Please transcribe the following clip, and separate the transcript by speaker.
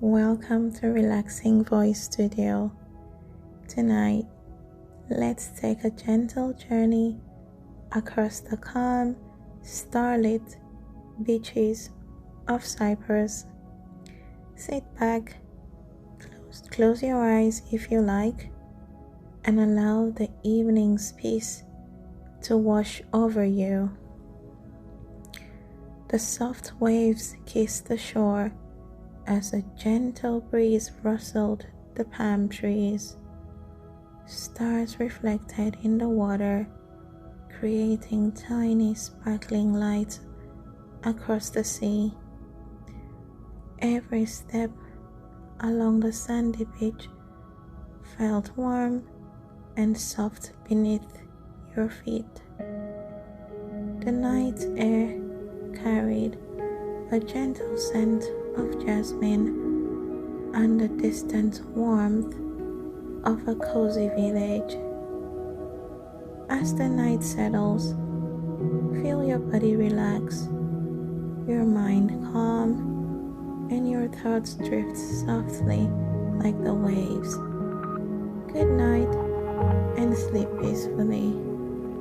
Speaker 1: Welcome to Relaxing Voice Studio. Tonight, let's take a gentle journey across the calm, starlit beaches of Cyprus. Sit back, close your eyes if you like, and allow the evening's peace to wash over you. The soft waves kissed the shore as a gentle breeze rustled the palm trees. Stars reflected in the water, creating tiny sparkling lights across the sea. Every step along the sandy beach felt warm and soft beneath your feet. The night air carried a gentle scent of jasmine and the distant warmth of a cozy village. As the night settles, feel your body relax, your mind calm, and your thoughts drift softly like the waves. Good night and sleep peacefully.